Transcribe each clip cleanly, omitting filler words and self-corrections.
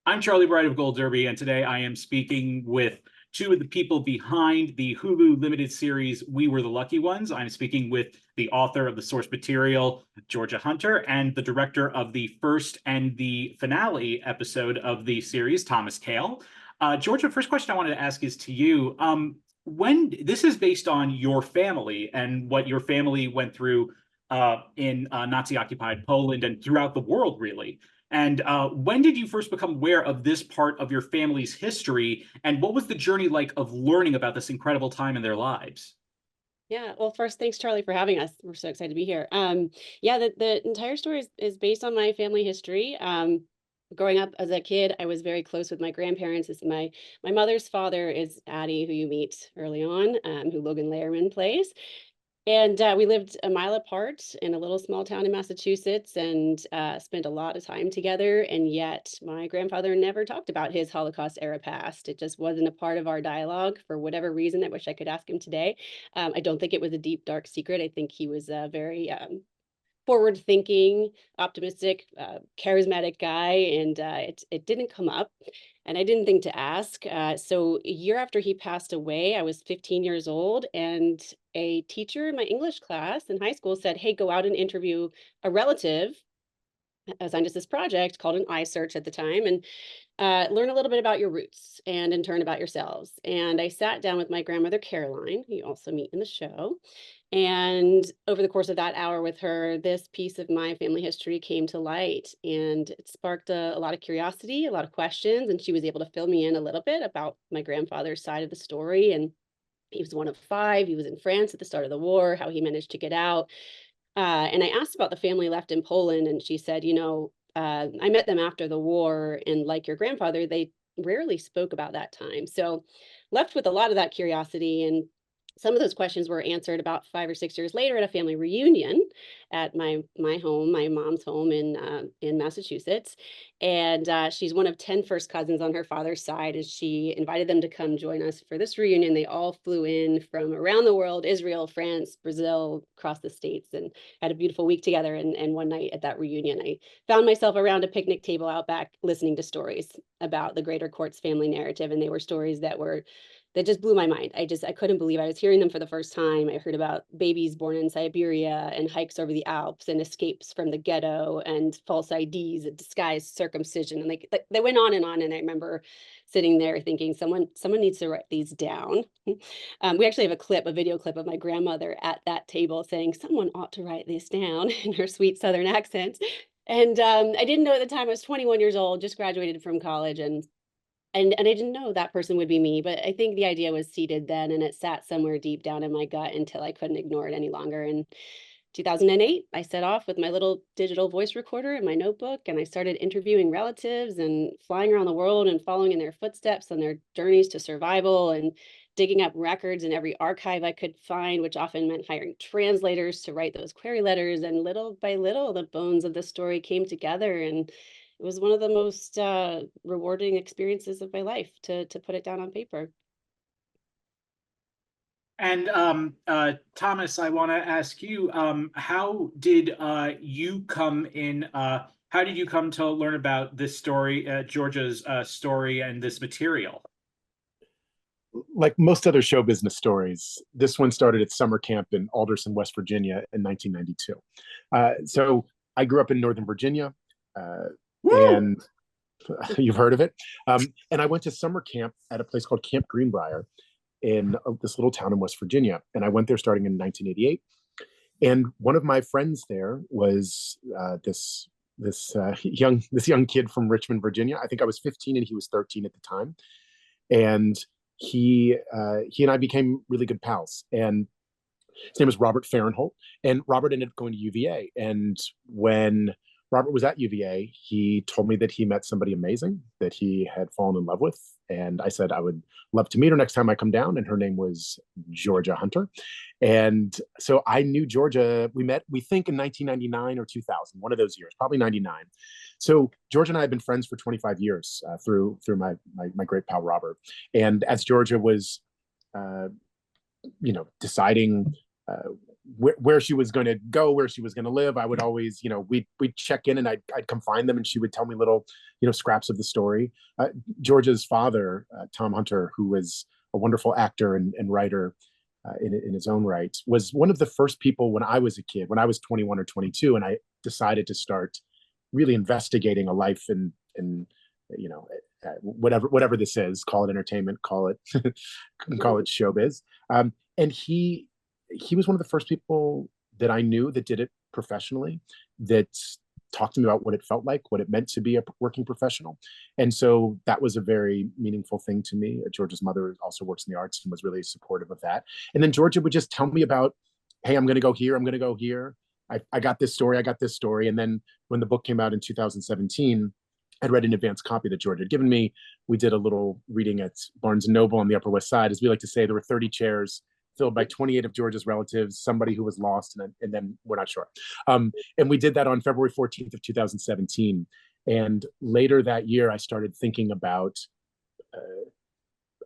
I'm Charlie Bright of Gold Derby, and today I am speaking with two of the people behind the Hulu limited series We Were the Lucky Ones. I'm speaking with the author of the source material, Georgia Hunter, and the director of the first and the finale episode of the series, Thomas Kail. Georgia, first question I wanted to ask is to you. When this is based on your family and what your family went through in Nazi-occupied Poland and throughout the world, really. And when did you first become aware of this part of your family's history? And what was the journey like of learning about this incredible time in their lives? Yeah, well, first, thanks, Charlie, for having us. We're so excited to be here. Yeah, the entire story is based on my family history. Growing up as a kid, I was very close with my grandparents. My mother's father is Addie, who you meet early on, who Logan Lerman plays. And we lived a mile apart in a little small town in Massachusetts and spent a lot of time together. And yet, my grandfather never talked about his Holocaust era past. It just wasn't a part of our dialogue for whatever reason. I wish I could ask him today. I don't think it was a deep, dark secret. I think he was a very forward thinking, optimistic, charismatic guy. And it didn't come up. And I didn't think to ask. So a year after he passed away, I was 15 years old, and a teacher in my English class in high school said, "Hey, go out and interview a relative," assigned us this project called an I search at the time, and learn a little bit about your roots and in turn about yourselves. And I sat down with my grandmother, Caroline, who you also meet in the show. And over the course of that hour with her, this piece of my family history came to light, and it sparked a lot of curiosity, a lot of questions. And she was able to fill me in a little bit about my grandfather's side of the story. And he was one of five. He was in France at the start of the war, how he managed to get out. And I asked about the family left in Poland, and she said, I met them after the war, and like your grandfather, they rarely spoke about that time. So, left with a lot of that curiosity, and some of those questions were answered about 5 or 6 years later at a family reunion at my home, my mom's home in Massachusetts. And she's one of 10 first cousins on her father's side, and she invited them to come join us for this reunion. They all flew in from around the world: Israel, France, Brazil, across the states, and had a beautiful week together. And one night at that reunion, I found myself around a picnic table out back listening to stories about the Greater Courts family narrative. And they were stories that just blew my mind. I couldn't believe I was hearing them for the first time. I heard about babies born in Siberia and hikes over the Alps and escapes from the ghetto and false IDs and disguised circumcision. And they went on. And I remember sitting there thinking, someone needs to write these down. We actually have a video clip of my grandmother at that table saying, "Someone ought to write this down," in her sweet Southern accent. And I didn't know at the time. I was 21 years old, just graduated from college, and I didn't know that person would be me. But I think the idea was seated then, and it sat somewhere deep down in my gut until I couldn't ignore it any longer. In 2008, I set off with my little digital voice recorder and my notebook, and I started interviewing relatives and flying around the world and following in their footsteps on their journeys to survival, and digging up records in every archive I could find, which often meant hiring translators to write those query letters. And little by little, the bones of the story came together, and it was one of the most rewarding experiences of my life to put it down on paper. And Thomas, I want to ask you, how did you come in? How did you come to learn about this story, Georgia's story, and this material? Like most other show business stories, this one started at summer camp in Alderson, West Virginia in 1992. So I grew up in Northern Virginia, Woo! and you've heard of it. And I went to summer camp at a place called Camp Greenbrier in this little town in West Virginia. And I went there starting in 1988. And one of my friends there was this young kid from Richmond, Virginia. I think I was 15 and he was 13 at the time. And he and I became really good pals. And his name was Robert Farrenholt, and Robert ended up going to UVA. And when Robert was at UVA, he told me that he met somebody amazing that he had fallen in love with. And I said I would love to meet her next time I come down. And her name was Georgia Hunter. And so I knew Georgia. We met, we think, in 1999 or 2000, one of those years, probably 99. So Georgia and I have been friends for 25 years through my great pal Robert. And as Georgia was, deciding where she was going to go, where she was going to live. I would always, we'd check in, and I'd come find them, and she would tell me little, scraps of the story. Georgia's father, Tom Hunter, who was a wonderful actor and writer in his own right, was one of the first people when I was a kid, when I was 21 or 22, and I decided to start really investigating a life in whatever this is, call it entertainment, call it showbiz. And he was one of the first people that I knew that did it professionally, that talked to me about what it felt like, what it meant to be a working professional. And so that was a very meaningful thing to me. Georgia's mother also works in the arts and was really supportive of that. And then Georgia would just tell me about, hey, I'm going to go here, I'm going to go here. I got this story, I got this story. And then when the book came out in 2017, I'd read an advanced copy that Georgia had given me. We did a little reading at Barnes and Noble on the Upper West Side. As we like to say, there were 30 chairs filled by 28 of Georgia's relatives, somebody who was lost, and then we're not sure. And we did that on February 14th of 2017. And later that year, I started thinking about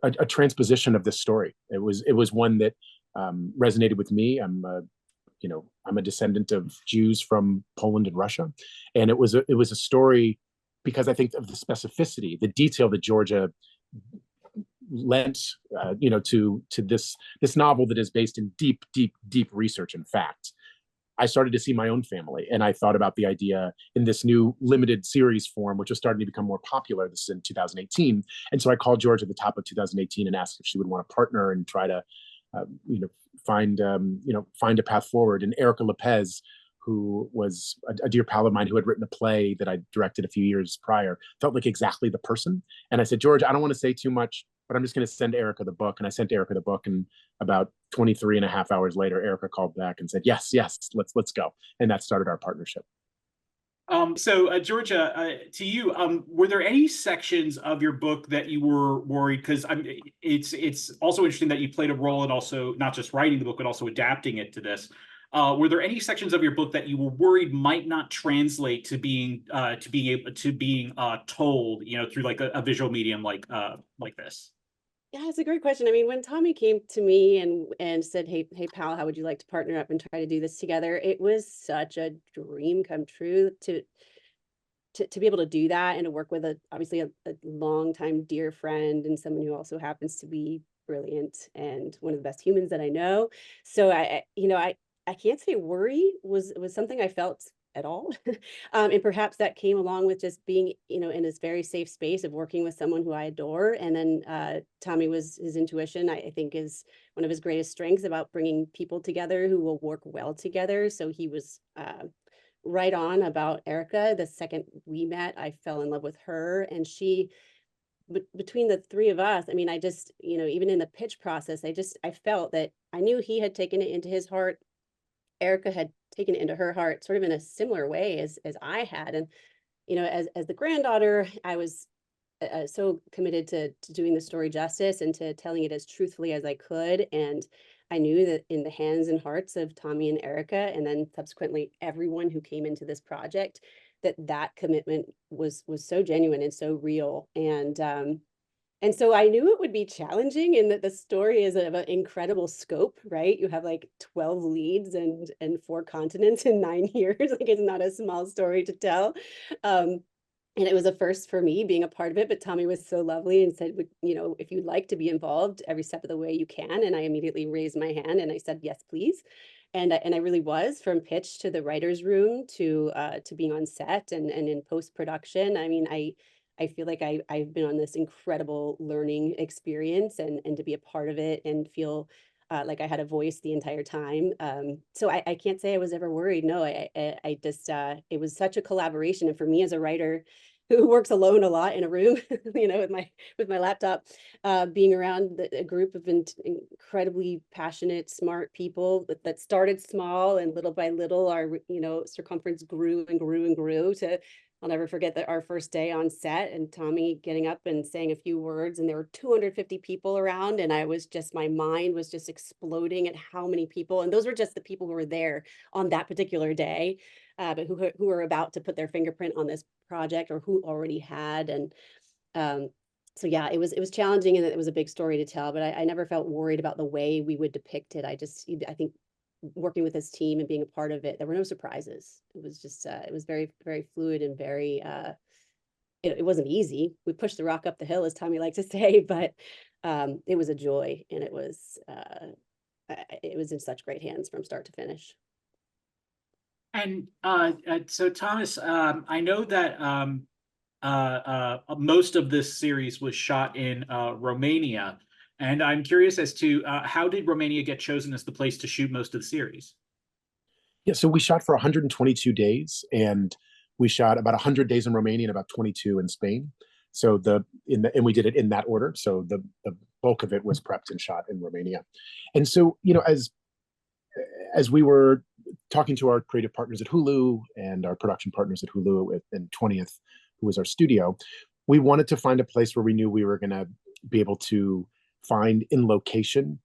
a transposition of this story. It was one that resonated with me. I'm a descendant of Jews from Poland and Russia, and it was a story because I think of the specificity, the detail that Georgia lent, to this novel that is based in deep research and fact. I started to see my own family, and I thought about the idea in this new limited series form, which was starting to become more popular. This is in 2018, and so I called Georgia at the top of 2018 and asked if she would want to partner and try to, find a path forward. And Erica Lopez, who was a dear pal of mine who had written a play that I directed a few years prior, felt like exactly the person. And I said, George, I don't want to say too much, but I'm just going to send Erica the book. And I sent Erica the book, and about 23 and a half hours later, Erica called back and said, yes, let's go. And that started our partnership. So Georgia, to you, were there any sections of your book that you were worried? Because it's also interesting that you played a role in also not just writing the book, but also adapting it to this. Were there any sections of your book that you were worried might not translate to being told, through like a visual medium like this? Yeah, it's a great question. I mean, when Tommy came to me and said, hey, pal, how would you like to partner up and try to do this together? It was such a dream come true to be able to do that and to work with obviously a longtime dear friend and someone who also happens to be brilliant and one of the best humans that I know. So I can't say worry was something I felt at all. And perhaps that came along with just being, in this very safe space of working with someone who I adore. And then Tommy was his intuition, I think, is one of his greatest strengths about bringing people together who will work well together. So he was right on about Erica. The second we met, I fell in love with her, and she, between the three of us, I mean, I just, even in the pitch process, I felt that I knew he had taken it into his heart. Erica had taken it into her heart sort of in a similar way as I had. And, as the granddaughter, I was so committed to doing the story justice and to telling it as truthfully as I could. And I knew that in the hands and hearts of Tommy and Erica, and then subsequently everyone who came into this project, that commitment was so genuine and so real. And so I knew it would be challenging, in that the story is of an incredible scope, right? You have like 12 leads and 4 continents in 9 years. Like, it's not a small story to tell. And it was a first for me being a part of it, but Tommy was so lovely and said, if you'd like to be involved every step of the way, you can. And I immediately raised my hand and I said, yes, please. And I really was, from pitch to the writer's room to being on set and in post-production. I mean, I feel like I've been on this incredible learning experience, and to be a part of it and feel like I had a voice the entire time. So I can't say I was ever worried. No, I just, it was such a collaboration. And for me as a writer who works alone a lot in a room, with my laptop, being around a group of incredibly passionate, smart people that started small, and little by little our, circumference grew and grew and grew to, I'll never forget that our first day on set and Tommy getting up and saying a few words, and there were 250 people around, and my mind was just exploding at how many people, and those were just the people who were there on that particular day, but who were about to put their fingerprint on this project, or who already had. And so yeah, it was challenging, and it was a big story to tell, but I never felt worried about the way we would depict it. I think working with this team and being a part of it, there were no surprises. It was just, it was very, very fluid and very, it wasn't easy. We pushed the rock up the hill, as Tommy liked to say, but it was a joy, and it was in such great hands from start to finish. And so Thomas, I know that most of this series was shot in Romania, and I'm curious as to how did Romania get chosen as the place to shoot most of the series? Yeah, so we shot for 122 days, and we shot about 100 days in Romania and about 22 in Spain. So and we did it in that order. So the bulk of it was prepped and shot in Romania. And so, as we were talking to our creative partners at Hulu and our production partners at Hulu and 20th, who was our studio, we wanted to find a place where we knew we were going to be able to find in location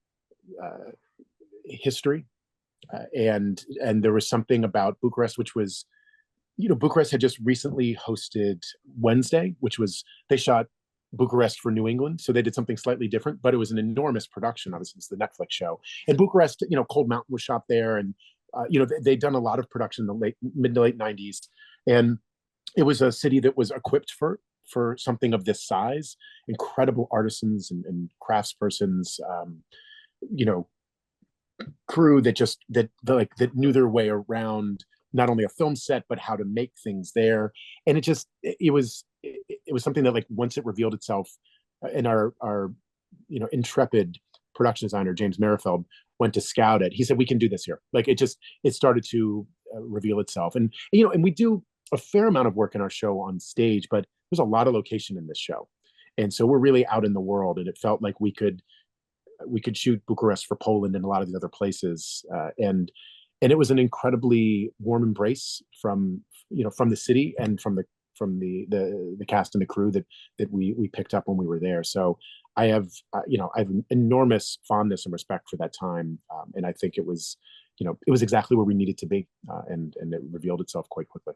history. And there was something about Bucharest, which was, Bucharest had just recently hosted Wednesday, which was, they shot Bucharest for New England. So they did something slightly different, but it was an enormous production. Obviously, it's the Netflix show. And Bucharest, Cold Mountain was shot there. And, they'd done a lot of production in the mid to late 90s. And it was a city that was equipped for something of this size. Incredible artisans and craftspersons, crew that knew their way around not only a film set but how to make things there. And it was something that, like, once it revealed itself, and our intrepid production designer James Merrifield went to scout it, he said, we can do this here. Like, it started to reveal itself. And we do a fair amount of work in our show on stage, but there's a lot of location in this show, and so we're really out in the world, and it felt like we could shoot Bucharest for Poland and a lot of the other places, and it was an incredibly warm embrace from the city and from the cast and the crew that we picked up when we were there. So I have an enormous fondness and respect for that time, and I think it was exactly where we needed to be, and it revealed itself quite quickly.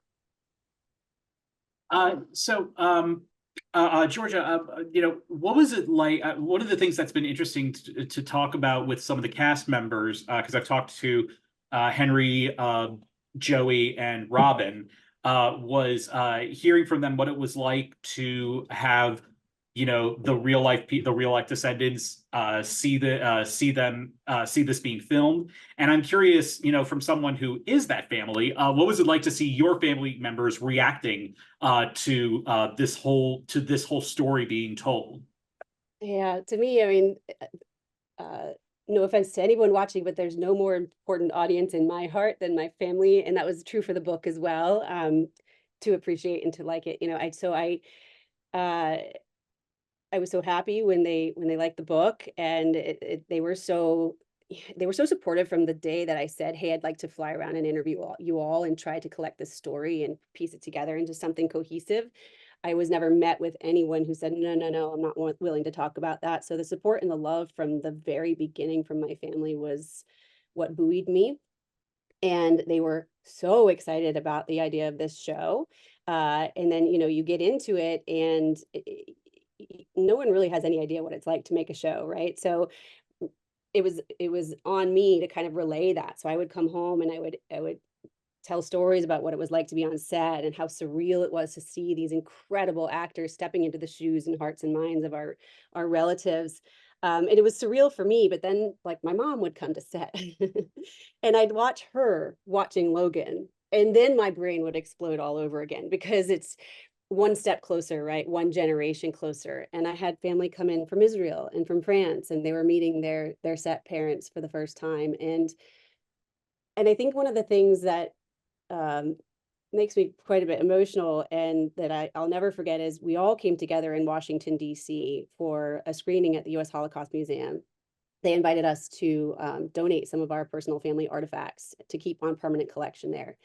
Georgia, what was it like? One of the things that's been interesting to talk about with some of the cast members, because I've talked to Henry, Joey, and Robin, was hearing from them what it was like to have, the real life descendants see this being filmed. And I'm curious, from someone who is that family, what was it like to see your family members reacting to this whole story being told? Yeah, to me, I mean, no offense to anyone watching, but there's no more important audience in my heart than my family, and that was true for the book as well. To appreciate and to like it, I was so happy when they liked the book, and they were so supportive from the day that I said, hey, I'd like to fly around and interview you all and try to collect this story and piece it together into something cohesive. I was never met with anyone who said, no, I'm not willing to talk about that. So the support and the love from the very beginning from my family was what buoyed me. And they were so excited about the idea of this show. And then, you get into it, and no one really has any idea what it's like to make a show, right? So it was on me to kind of relay that. So I would come home and I would tell stories about what it was like to be on set and how surreal it was to see these incredible actors stepping into the shoes and hearts and minds of our relatives. And it was surreal for me, but then, like, my mom would come to set and I'd watch her watching Logan, and then my brain would explode all over again, because it's one step closer, right? One generation closer. And I had family come in from Israel and from France, and they were meeting their set parents for the first time. And I think one of the things that makes me quite a bit emotional, and that I'll never forget, is we all came together in Washington, D.C. for a screening at the U.S. Holocaust Museum. They invited us to donate some of our personal family artifacts to keep on permanent collection there.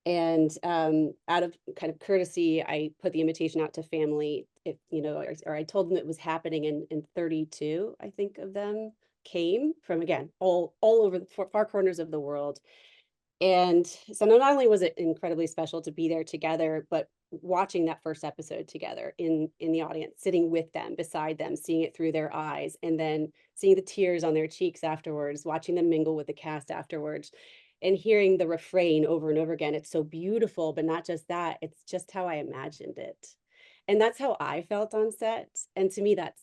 And out of kind of courtesy, I put the invitation out to family, if or I told them it was happening, in 32, I think, of them came from, again, all over the far corners of the world. And so not only was it incredibly special to be there together, but watching that first episode together in the audience, sitting with them, beside them, seeing it through their eyes, and then seeing the tears on their cheeks afterwards, watching them mingle with the cast afterwards, and hearing the refrain over and over again. It's so beautiful, but not just that, it's just how I imagined it. And that's how I felt on set. And to me, that's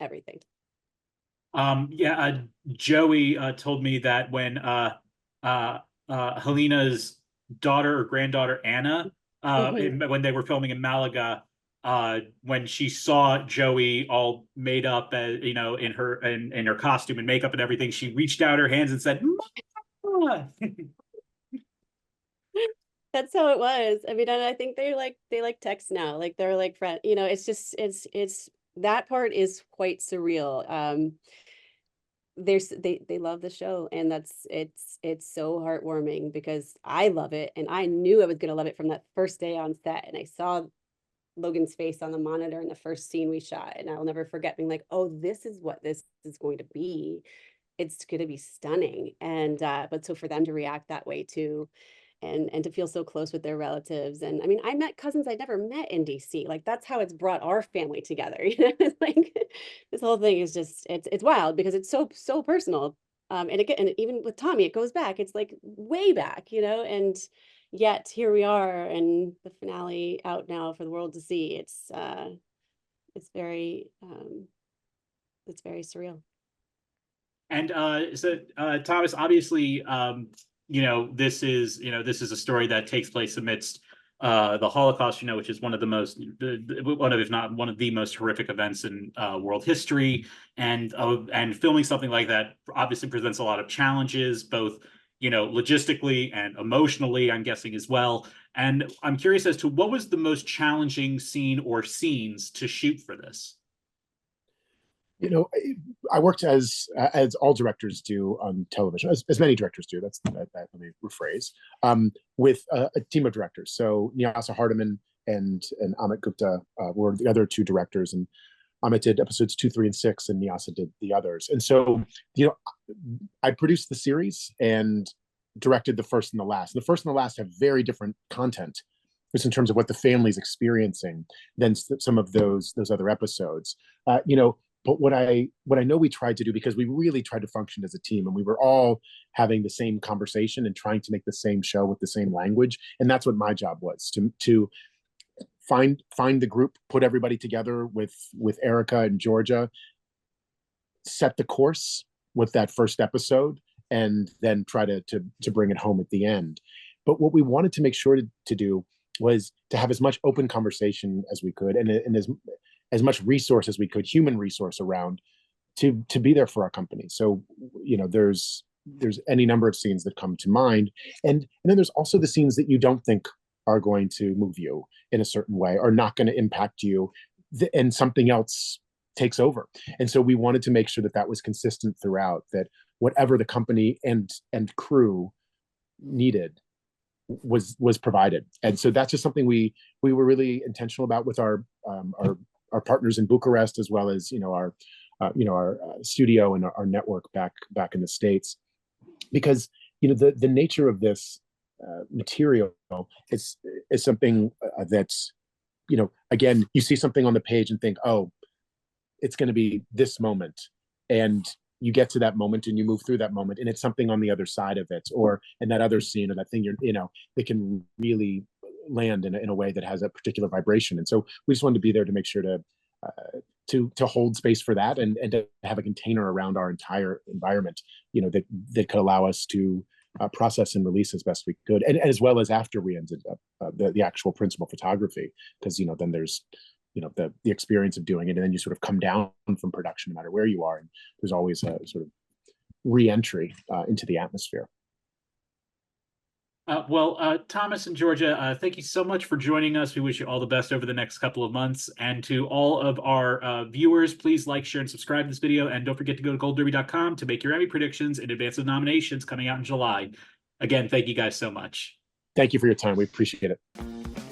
everything. Joey told me that when Helena's daughter or granddaughter Anna, when they were filming in Malaga, when she saw Joey all made up, in her costume and makeup and everything, she reached out her hands and said, "Mama!" That's how it was. I mean, and I think they like text now, like they're like friend. It's just it's that part is quite surreal. They love the show, and it's so heartwarming because I love it, and I knew I was gonna love it from that first day on set, and I saw Logan's face on the monitor in the first scene we shot, and I'll never forget being like, oh, this is what this is going to be. It's going to be stunning. And but so for them to react that way too, and to feel so close with their relatives. And I mean, I met cousins I'd never met in DC. Like that's how it's brought our family together. It's like this whole thing is just it's wild because it's so personal. And again, and even with Tommy, it goes back. It's like way back, and yet here we are, and the finale out now for the world to see. It's very surreal. And Thomas, obviously, this is a story that takes place amidst the Holocaust, which is one of the most, one of, if not one of the most horrific events in world history. And filming something like that obviously presents a lot of challenges, both logistically and emotionally, I'm guessing as well. And I'm curious as to what was the most challenging scene or scenes to shoot for this? I worked as all directors do on television, as many directors do. Let me rephrase. With a team of directors. So Nyasa Hardiman and Amit Gupta were the other two directors, and Amit did episodes 2, 3, and 6, and Nyasa did the others. And so, I produced the series and directed the first and the last. And the first and the last have very different content, just in terms of what the family's experiencing, than some of those other episodes. But what I know we tried to do, because we really tried to function as a team, and we were all having the same conversation and trying to make the same show with the same language, and that's what my job was, to find the group, put everybody together with Erica and Georgia, set the course with that first episode, and then try to bring it home at the end. But what we wanted to make sure to do was to have as much open conversation as we could, and as much resource as we could, human resource around, to be there for our company. So, there's any number of scenes that come to mind. And then there's also the scenes that you don't think are going to move you in a certain way, or not going to impact you, and something else takes over. And so we wanted to make sure that was consistent throughout, that whatever the company and crew needed was provided. And so that's just something we were really intentional about with our partners in Bucharest, as well as our studio and our network back in the States, because the nature of this material is something that's, again, you see something on the page and think, oh, it's going to be this moment, and you get to that moment and you move through that moment, and it's something on the other side of it, or in that other scene, or that thing that can really land in a way that has a particular vibration. And so we just wanted to be there to make sure to hold space for that, and to have a container around our entire environment, that could allow us to process and release as best we could, and as well as after we ended up the actual principal photography, because then there's the experience of doing it, and then you sort of come down from production no matter where you are, and there's always a sort of re-entry into the atmosphere. Thomas and Georgia, thank you so much for joining us. We wish you all the best over the next couple of months. And to all of our viewers, please like, share, and subscribe to this video. And don't forget to go to goldderby.com to make your Emmy predictions in advance of nominations coming out in July. Again, thank you guys so much. Thank you for your time. We appreciate it.